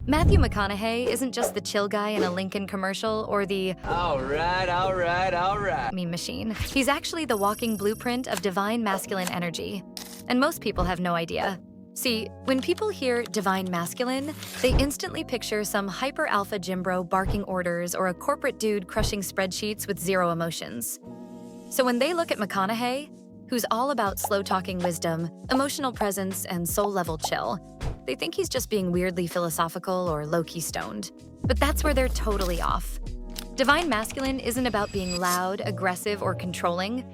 Matthew McConaughey isn't just the chill guy in a Lincoln commercial or the all right. meme machine. He's actually the walking blueprint of divine masculine energy. And most people have no idea. See, when people hear divine masculine, they instantly picture some hyper-alpha gym bro barking orders or a corporate dude crushing spreadsheets with zero emotions. So when they look at McConaughey, who's all about slow-talking wisdom, emotional presence, and soul-level chill, they think he's just being weirdly philosophical or low-key stoned. But that's where they're totally off. Divine masculine isn't about being loud, aggressive, or controlling.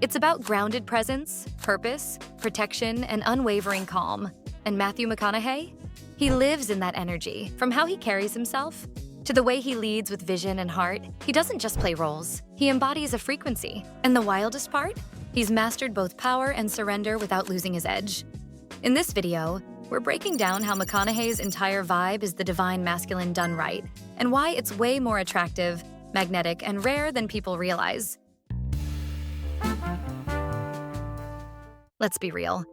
It's about grounded presence, purpose, protection, and unwavering calm. And Matthew McConaughey? He lives in that energy. From how he carries himself to the way he leads with vision and heart, he doesn't just play roles. He embodies a frequency. And the wildest part? He's mastered both power and surrender without losing his edge. In this video, we're breaking down how McConaughey's entire vibe is the divine masculine done right, and why it's way more attractive, magnetic, and rare than people realize. Let's be real.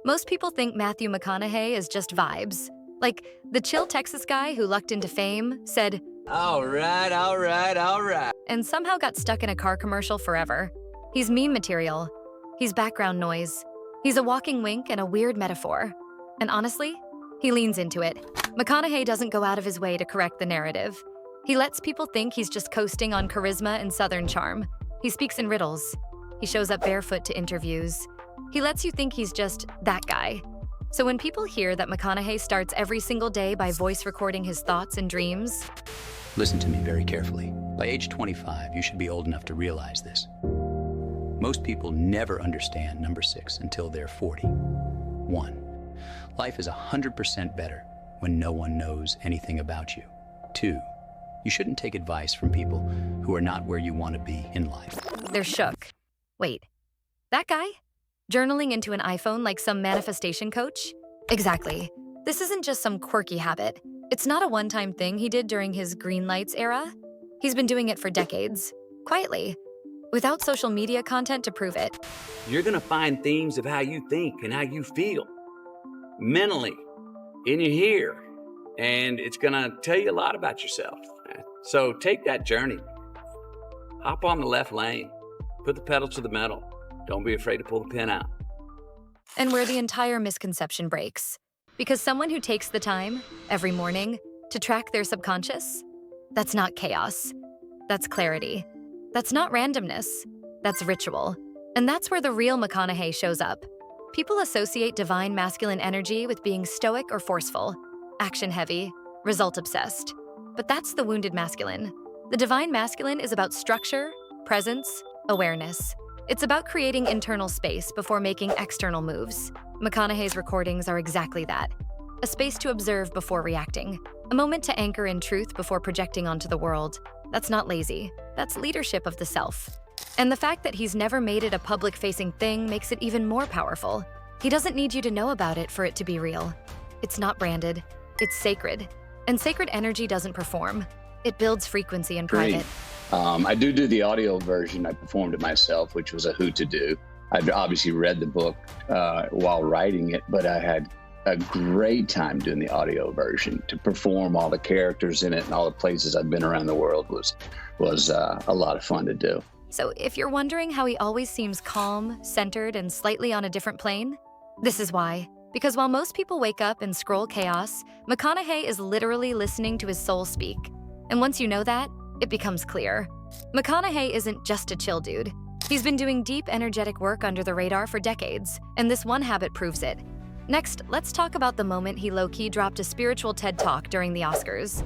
Most people think Matthew McConaughey is just vibes. Like, the chill Texas guy who lucked into fame, said, All right. and somehow got stuck in a car commercial forever. He's meme material. He's background noise. He's a walking wink and a weird metaphor. And honestly, he leans into it. McConaughey doesn't go out of his way to correct the narrative. He lets people think he's just coasting on charisma and southern charm. He speaks in riddles. He shows up barefoot to interviews. He lets you think he's just that guy. So when people hear that McConaughey starts every single day by voice recording his thoughts and dreams, listen to me very carefully. By age 25, you should be old enough to realize this. Most people never understand number 6 until they're 40. 1. Life is 100% better when no one knows anything about you. 2. You shouldn't take advice from people who are not where you want to be in life. they're shook. Wait, that guy? Journaling into an iPhone like some manifestation coach? Exactly. This isn't just some quirky habit. It's not a one-time thing he did during his green lights era. He's been doing it for decades, quietly, without social media content to prove it. You're gonna find themes of how you think and how you feel mentally in your here, and it's gonna tell you a lot about yourself. So take that journey. Hop on the left lane, put the pedal to the metal. Don't be afraid to pull the pin out. And where the entire misconception breaks. Because someone who takes the time, every morning, to track their subconscious, that's not chaos. That's clarity. That's not randomness. That's ritual. And that's where the real McConaughey shows up. People associate divine masculine energy with being stoic or forceful, action-heavy, result-obsessed. But that's the wounded masculine. The divine masculine is about structure, presence, awareness. It's about creating internal space before making external moves. McConaughey's recordings are exactly that. A space to observe before reacting. A moment to anchor in truth before projecting onto the world. That's not lazy. That's leadership of the self. And the fact that he's never made it a public-facing thing makes it even more powerful. He doesn't need you to know about it for it to be real. It's not branded. It's sacred. And sacred energy doesn't perform. It builds frequency in private. I do the audio version. I performed it myself, which was a hoot to do. I'd obviously read the book while writing it, but I had a great time doing the audio version. To perform all the characters in it and all the places I've been around the world was a lot of fun to do. So if you're wondering how he always seems calm, centered, and slightly on a different plane, this is why. Because while most people wake up and scroll chaos, McConaughey is literally listening to his soul speak. And once you know that, it becomes clear. McConaughey isn't just a chill dude. He's been doing deep, energetic work under the radar for decades, and this one habit proves it. Next, let's talk about the moment he low-key dropped a spiritual TED Talk during the Oscars.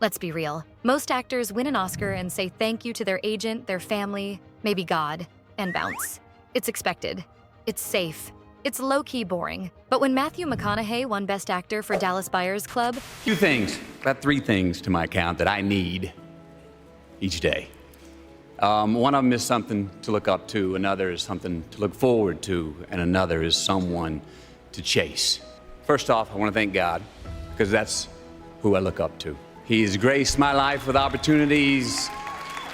Let's be real. Most actors win an Oscar and say thank you to their agent, their family, maybe God, and bounce. It's expected. It's safe. It's low-key boring. But when Matthew McConaughey won Best Actor for Dallas Buyers Club, Two things, about 3 things to my account that I need each day. One of them is something to look up to, another is something to look forward to, and another is someone to chase. First off, I want to thank God, because that's who I look up to. He's graced my life with opportunities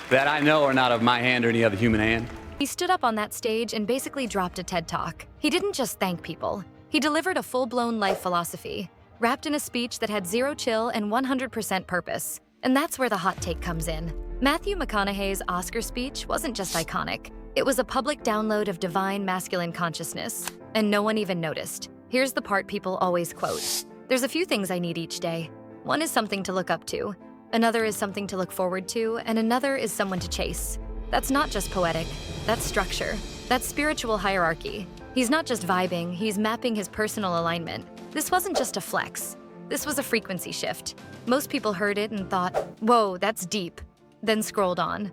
that I know are not of my hand or any other human hand. he stood up on that stage and basically dropped a TED Talk. He didn't just thank people. He delivered a full-blown life philosophy, wrapped in a speech that had zero chill and 100% purpose. And that's where the hot take comes in. Matthew McConaughey's Oscar speech wasn't just iconic. It was a public download of divine masculine consciousness, and no one even noticed. Here's the part people always quote. There's a few things I need each day. One is something to look up to, another is something to look forward to, and another is someone to chase. That's not just poetic, that's structure, that's spiritual hierarchy. He's not just vibing, he's mapping his personal alignment. This wasn't just a flex, this was a frequency shift. Most people heard it and thought, whoa, that's deep, then scrolled on.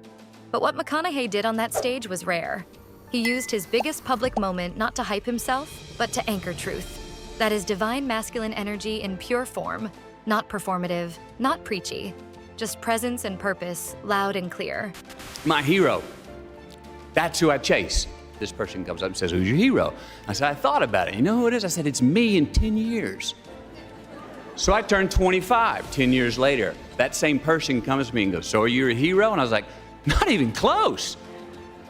But what McConaughey did on that stage was rare. He used his biggest public moment not to hype himself, but to anchor truth. That is divine masculine energy in pure form, not performative, not preachy, just presence and purpose, loud and clear. My hero. That's who I chase. This person comes up and says, who's your hero? I said, I thought about it. You know who it is? I said, it's me in 10 years. So I turned 25, 10 years later. That same person comes to me and goes, so are you a hero? And I was like, not even close.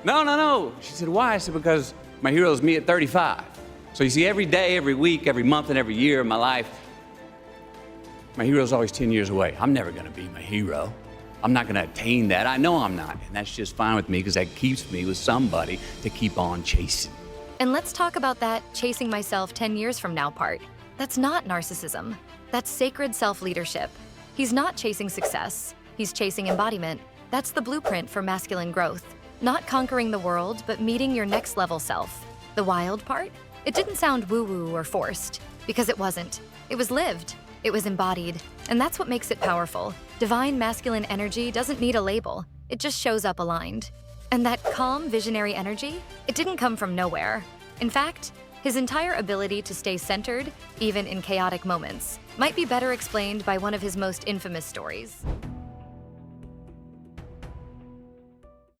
No. She said, why? I said, because my hero is me at 35. So you see, every day, every week, every month, and every year of my life, my hero's always 10 years away. I'm never gonna be my hero. I'm not gonna attain that. I know I'm not, and that's just fine with me because that keeps me with somebody to keep on chasing. And let's talk about that chasing myself 10 years from now part. That's not narcissism. That's sacred self-leadership. He's not chasing success. He's chasing embodiment. That's the blueprint for masculine growth. Not conquering the world, but meeting your next level self. The wild part? It didn't sound woo-woo or forced, because it wasn't. It was lived. It was embodied. And that's what makes it powerful. Divine masculine energy doesn't need a label. It just shows up aligned. And that calm, visionary energy, it didn't come from nowhere. In fact, his entire ability to stay centered, even in chaotic moments, might be better explained by one of his most infamous stories.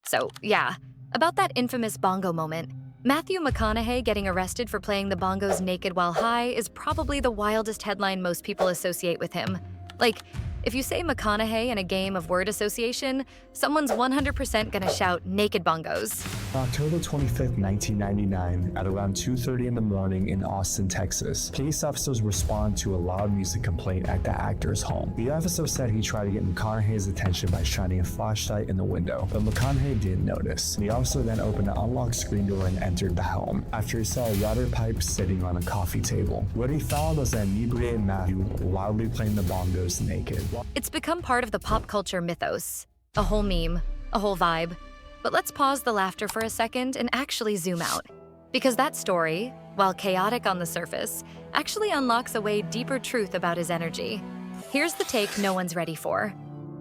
So, yeah, about that infamous bongo moment, Matthew McConaughey getting arrested for playing the bongos naked while high is probably the wildest headline most people associate with him. Like, if you say McConaughey in a game of word association, someone's 100% gonna shout naked bongos. On October 25th, 1999, at around 2:30 in the morning in Austin, Texas, police officers respond to a loud music complaint at the actor's home. The officer said he tried to get McConaughey's attention by shining a flashlight in the window, but McConaughey didn't notice. The officer then opened an unlocked screen door and entered the home, after he saw a water pipe sitting on a coffee table. What he found was an inebriated Matthew loudly playing the bongos naked. It's become part of the pop culture mythos. A whole meme, a whole vibe. But let's pause the laughter for a second and actually zoom out. Because that story, while chaotic on the surface, actually unlocks a way deeper truth about his energy. Here's the take no one's ready for.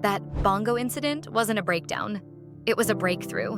That bongo incident wasn't a breakdown. It was a breakthrough.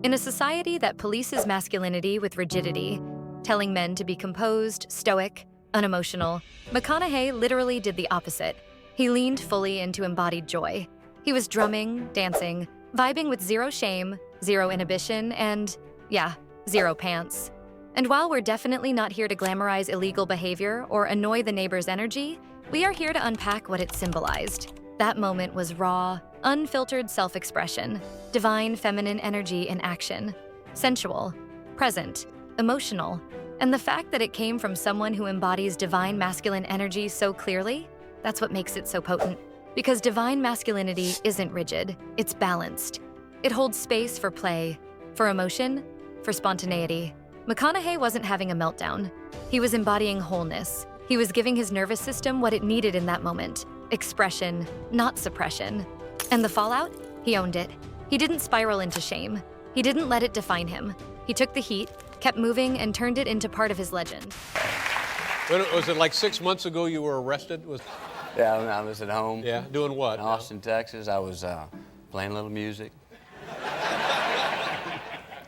In a society that polices masculinity with rigidity, telling men to be composed, stoic, unemotional, McConaughey literally did the opposite. He leaned fully into embodied joy. He was drumming, dancing, vibing with zero shame, zero inhibition, and, yeah, zero pants. And while we're definitely not here to glamorize illegal behavior or annoy the neighbor's energy, we are here to unpack what it symbolized. That moment was raw, unfiltered self-expression, divine feminine energy in action, sensual, present, emotional, and the fact that it came from someone who embodies divine masculine energy so clearly, that's what makes it so potent. Because divine masculinity isn't rigid, it's balanced. It holds space for play, for emotion, for spontaneity. McConaughey wasn't having a meltdown. He was embodying wholeness. He was giving his nervous system what it needed in that moment. Expression, not suppression. And the fallout? He owned it. He didn't spiral into shame. He didn't let it define him. He took the heat, kept moving, and turned it into part of his legend. Was it like 6 months ago you were arrested? Yeah, I was at home. Yeah, doing what? In Austin, Texas. I was playing a little music,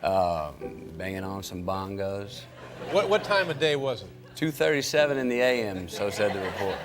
banging on some bongos. What time of day was it? 2:37 in the a.m., so said the report.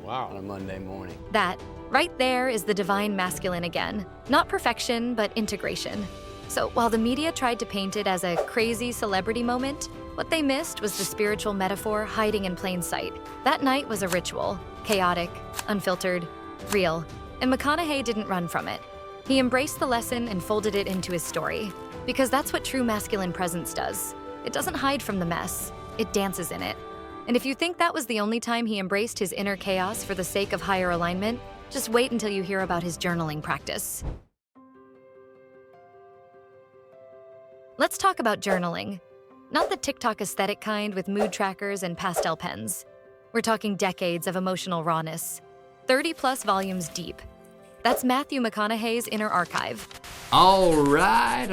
Wow. On a Monday morning. That, right there, is the divine masculine again. Not perfection, but integration. So while the media tried to paint it as a crazy celebrity moment, what they missed was the spiritual metaphor hiding in plain sight. That night was a ritual, chaotic, unfiltered, real, and McConaughey didn't run from it. He embraced the lesson and folded it into his story, because that's what true masculine presence does. It doesn't hide from the mess, it dances in it. And if you think that was the only time he embraced his inner chaos for the sake of higher alignment, just wait until you hear about his journaling practice. Let's talk about journaling. Not the TikTok aesthetic kind with mood trackers and pastel pens. We're talking decades of emotional rawness, 30-plus volumes deep. That's Matthew McConaughey's inner archive. All right.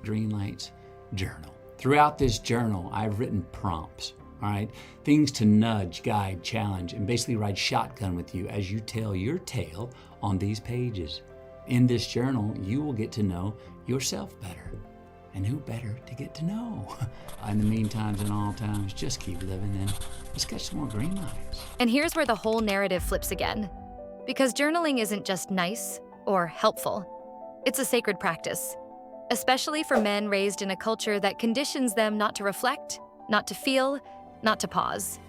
Greenlight's journal. Throughout this journal, I've written prompts, all right? Things to nudge, guide, challenge, and basically ride shotgun with you as you tell your tale on these pages. In this journal, you will get to know yourself better. And who better to get to know? In the meantime and all times, just keep living and let's catch some more green lights. And here's where the whole narrative flips again. Because journaling isn't just nice or helpful. It's a sacred practice, especially for men raised in a culture that conditions them not to reflect, not to feel, not to pause.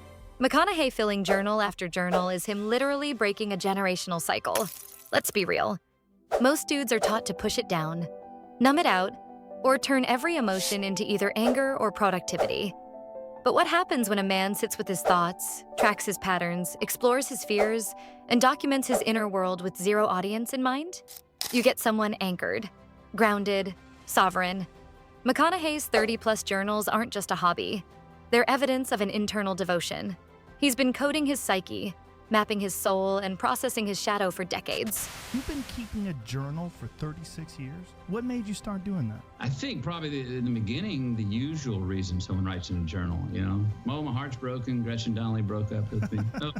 McConaughey filling journal after journal is him literally breaking a generational cycle. Let's be real. Most dudes are taught to push it down, numb it out, or turn every emotion into either anger or productivity. But what happens when a man sits with his thoughts, tracks his patterns, explores his fears, and documents his inner world with zero audience in mind? You get someone anchored, grounded, sovereign. McConaughey's 30-plus journals aren't just a hobby. They're evidence of an internal devotion. He's been coding his psyche, mapping his soul, and processing his shadow for decades. You've been keeping a journal for 36 years? What made you start doing that? I think probably in the beginning, the usual reason someone writes in a journal, you know, oh, my heart's broken, Gretchen Donnelly broke up with me. So,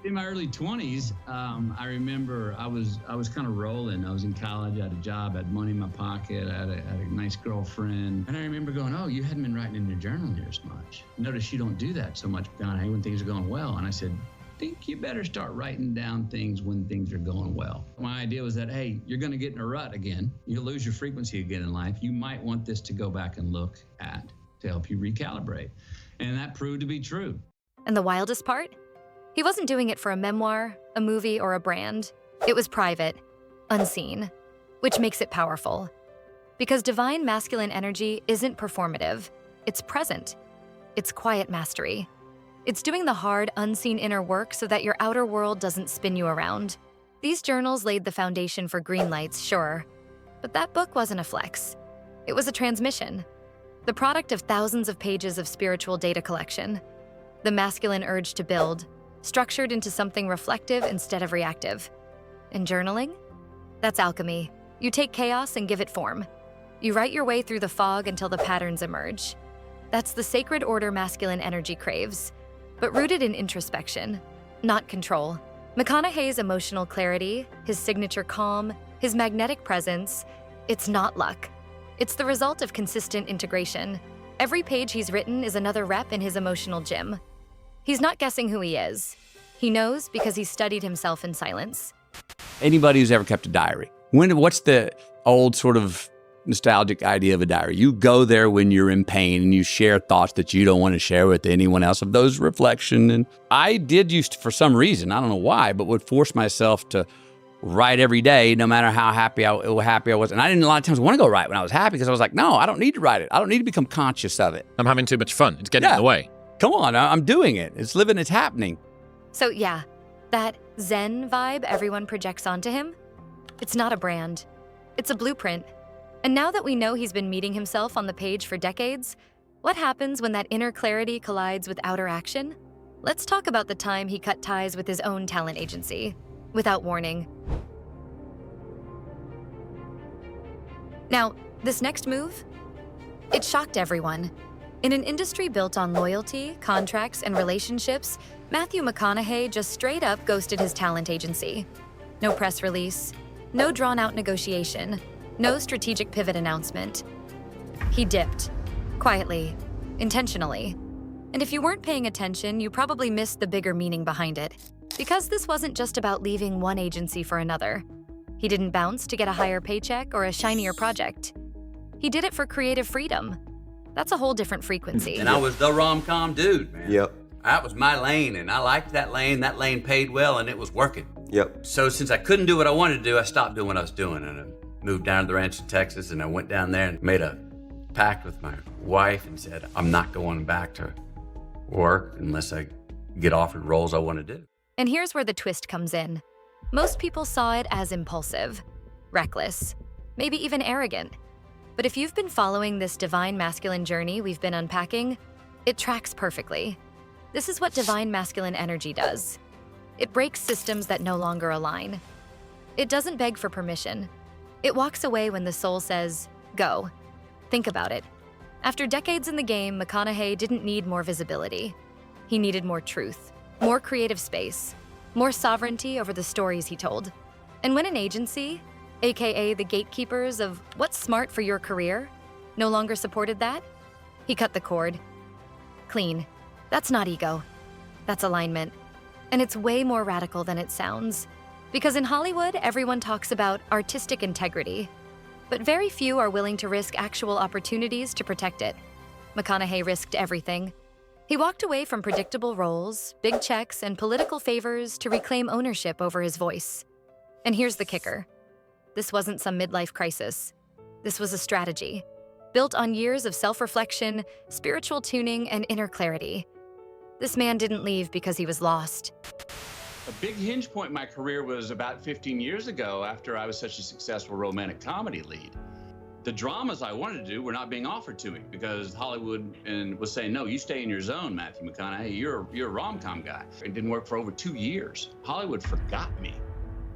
in my early 20s, I remember I was kind of rolling. I was in college, I had a job, I had money in my pocket, I had a nice girlfriend. And I remember going, oh, you hadn't been writing in your journal near as much. Notice you don't do that so much, McConaughey, when things are going well. And I said, I think you better start writing down things when things are going well. My idea was that, hey, you're going to get in a rut again. You'll lose your frequency again in life. You might want this to go back and look at to help you recalibrate. And that proved to be true. And the wildest part? He wasn't doing it for a memoir, a movie, or a brand. It was private, unseen, which makes it powerful. Because divine masculine energy isn't performative. It's present. It's quiet mastery. It's doing the hard, unseen inner work so that your outer world doesn't spin you around. These journals laid the foundation for green lights, sure. But that book wasn't a flex. It was a transmission. The product of thousands of pages of spiritual data collection. The masculine urge to build, structured into something reflective instead of reactive. And journaling? That's alchemy. You take chaos and give it form. You write your way through the fog until the patterns emerge. That's the sacred order masculine energy craves, but rooted in introspection, not control. McConaughey's emotional clarity, his signature calm, his magnetic presence, it's not luck. It's the result of consistent integration. Every page he's written is another rep in his emotional gym. He's not guessing who he is. He knows because he's studied himself in silence. Anybody who's ever kept a diary, what's the old sort of nostalgic idea of a diary? You go there when you're in pain and you share thoughts that you don't want to share with anyone else of those reflection. And I did used to, for some reason, I don't know why, but would force myself to write every day, no matter how happy I was. And I didn't a lot of times want to go write when I was happy because I was like, no, I don't need to write it. I don't need to become conscious of it. I'm having too much fun. It's getting in the way. Come on, I'm doing it. It's living, it's happening. So yeah, that Zen vibe everyone projects onto him, it's not a brand. It's a blueprint. And now that we know he's been meeting himself on the page for decades, what happens when that inner clarity collides with outer action? Let's talk about the time he cut ties with his own talent agency, without warning. Now, this next move, it shocked everyone. In an industry built on loyalty, contracts, and relationships, Matthew McConaughey just straight up ghosted his talent agency. No press release, no drawn-out negotiation, no strategic pivot announcement. He dipped, quietly, intentionally. And if you weren't paying attention, you probably missed the bigger meaning behind it. Because this wasn't just about leaving one agency for another. He didn't bounce to get a higher paycheck or a shinier project. He did it for creative freedom. That's a whole different frequency. And I was the rom-com dude, man. Yep. That was my lane, and I liked that lane. That lane paid well, and it was working. Yep. So since I couldn't do what I wanted to do, I stopped doing what I was doing, and I moved down to the ranch in Texas, and I went down there and made a pact with my wife and said, I'm not going back to work unless I get offered roles I want to do. And here's where the twist comes in. Most people saw it as impulsive, reckless, maybe even arrogant. But if you've been following this divine masculine journey we've been unpacking, it tracks perfectly. This is what divine masculine energy does. It breaks systems that no longer align. It doesn't beg for permission. It walks away when the soul says, go. Think about it. After decades in the game, McConaughey didn't need more visibility. He needed more truth, more creative space, more sovereignty over the stories he told. And when an agency, aka the gatekeepers of what's smart for your career, no longer supported that, he cut the cord. Clean. That's not ego. That's alignment. And it's way more radical than it sounds. Because in Hollywood, everyone talks about artistic integrity, but very few are willing to risk actual opportunities to protect it. McConaughey risked everything. He walked away from predictable roles, big checks, and political favors to reclaim ownership over his voice. And here's the kicker. This wasn't some midlife crisis. This was a strategy, built on years of self-reflection, spiritual tuning, and inner clarity. This man didn't leave because he was lost. A big hinge point in my career was about 15 years ago after I was such a successful romantic comedy lead. The dramas I wanted to do were not being offered to me because Hollywood was saying, no, you stay in your zone, Matthew McConaughey. You're a rom-com guy. It didn't work for over 2 years. Hollywood forgot me.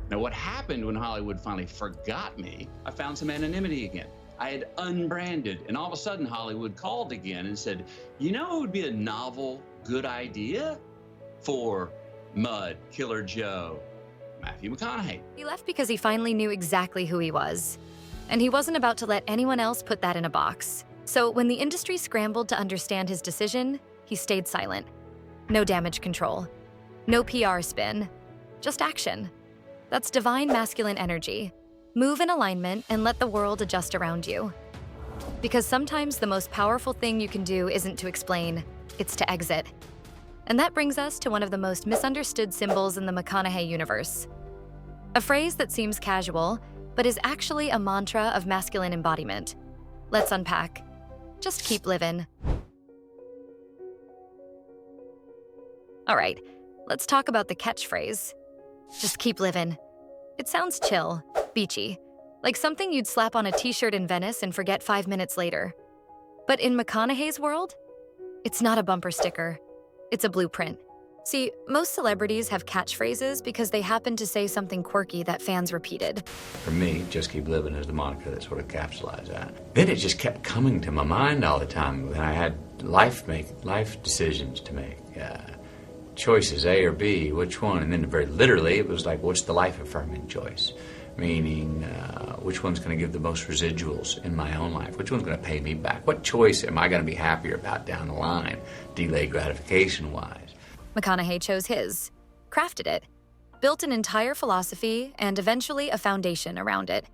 Now, what happened when Hollywood finally forgot me, I found some anonymity again. I had unbranded, and all of a sudden Hollywood called again and said, you know, it would be a novel, good idea for Mud, Killer Joe, Matthew McConaughey. He left because he finally knew exactly who he was. And he wasn't about to let anyone else put that in a box. So when the industry scrambled to understand his decision, he stayed silent. No damage control. No PR spin. Just action. That's divine masculine energy. Move in alignment and let the world adjust around you. Because sometimes the most powerful thing you can do isn't to explain, it's to exit. And that brings us to one of the most misunderstood symbols in the McConaughey universe. A phrase that seems casual, but is actually a mantra of masculine embodiment. Let's unpack. Just keep living. All right, let's talk about the catchphrase. Just keep living. It sounds chill, beachy, like something you'd slap on a t-shirt in Venice and forget 5 minutes later. But in McConaughey's world, it's not a bumper sticker. It's a blueprint. See, most celebrities have catchphrases because they happen to say something quirky that fans repeated. For me, just keep living is the moniker that sort of capsulized that. Then it just kept coming to my mind all the time. And I had life decisions to make. Choices, A or B, which one? And then very literally, it was like, what's the life-affirming choice? Meaning, which one's going to give the most residuals in my own life? Which one's going to pay me back? What choice am I going to be happier about down the line, delayed gratification-wise? McConaughey chose his, crafted it, built an entire philosophy, and eventually a foundation around it.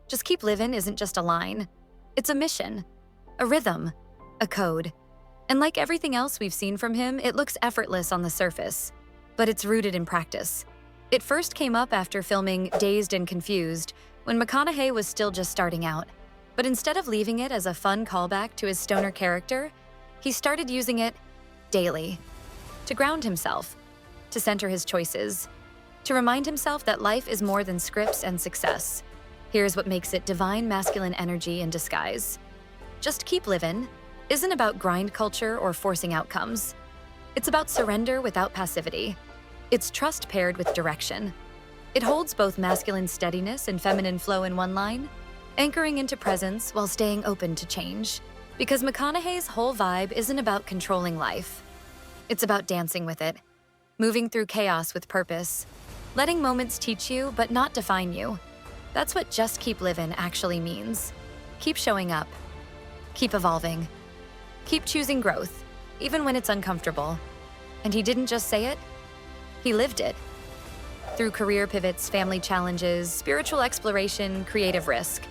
Just keep living isn't just a line. It's a mission, a rhythm, a code. And like everything else we've seen from him, it looks effortless on the surface, but it's rooted in practice. It first came up after filming Dazed and Confused, when McConaughey was still just starting out. But instead of leaving it as a fun callback to his stoner character, he started using it daily. To ground himself, to center his choices, to remind himself that life is more than scripts and success. Here's what makes it divine masculine energy in disguise. Just keep living isn't about grind culture or forcing outcomes. It's about surrender without passivity. It's trust paired with direction. It holds both masculine steadiness and feminine flow in one line, anchoring into presence while staying open to change. Because McConaughey's whole vibe isn't about controlling life. It's about dancing with it, moving through chaos with purpose, letting moments teach you but not define you. That's what just keep living actually means. Keep showing up. Keep evolving. Keep choosing growth, even when it's uncomfortable. And he didn't just say it, he lived it. Through career pivots, family challenges, spiritual exploration, creative risk,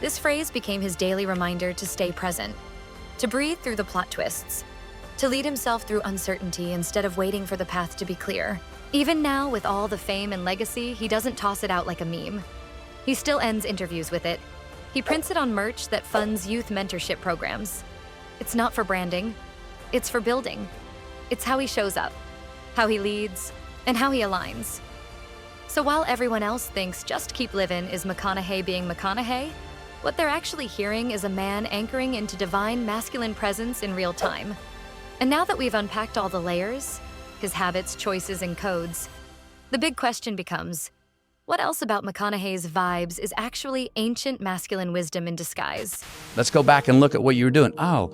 this phrase became his daily reminder to stay present, to breathe through the plot twists, to lead himself through uncertainty instead of waiting for the path to be clear. Even now, with all the fame and legacy, he doesn't toss it out like a meme. He still ends interviews with it. He prints it on merch that funds youth mentorship programs. It's not for branding, it's for building. It's how he shows up, how he leads, and how he aligns. So while everyone else thinks Just Keep Livin' is McConaughey being McConaughey, what they're actually hearing is a man anchoring into divine masculine presence in real time. And now that we've unpacked all the layers, his habits, choices, and codes, the big question becomes, what else about McConaughey's vibes is actually ancient masculine wisdom in disguise? Let's go back and look at what you were doing. Oh,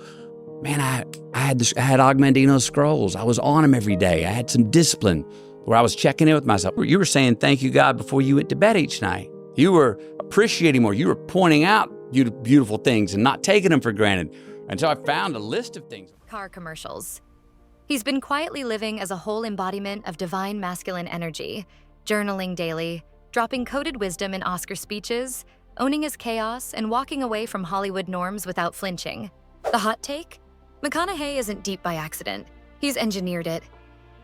man, I had Augmentino scrolls. I was on them every day. I had some discipline where I was checking in with myself. You were saying thank you, God, before you went to bed each night. You were appreciating more. You were pointing out beautiful things and not taking them for granted. And so I found a list of things. Car commercials. He's been quietly living as a whole embodiment of divine masculine energy, journaling daily, dropping coded wisdom in Oscar speeches, owning his chaos, and walking away from Hollywood norms without flinching. The hot take? McConaughey isn't deep by accident. He's engineered it.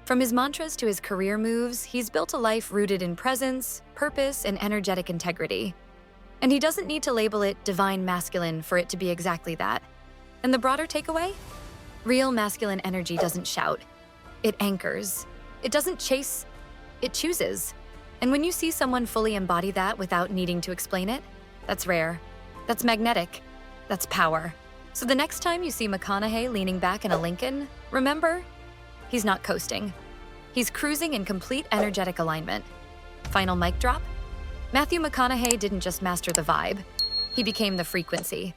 From his mantras to his career moves, he's built a life rooted in presence, purpose, and energetic integrity. And he doesn't need to label it divine masculine for it to be exactly that. And the broader takeaway? Real masculine energy doesn't shout. It anchors. It doesn't chase. It chooses. And when you see someone fully embody that without needing to explain it, that's rare. That's magnetic. That's power. So the next time you see McConaughey leaning back in a Lincoln, remember, he's not coasting. He's cruising in complete energetic alignment. Final mic drop? Matthew McConaughey didn't just master the vibe. He became the frequency.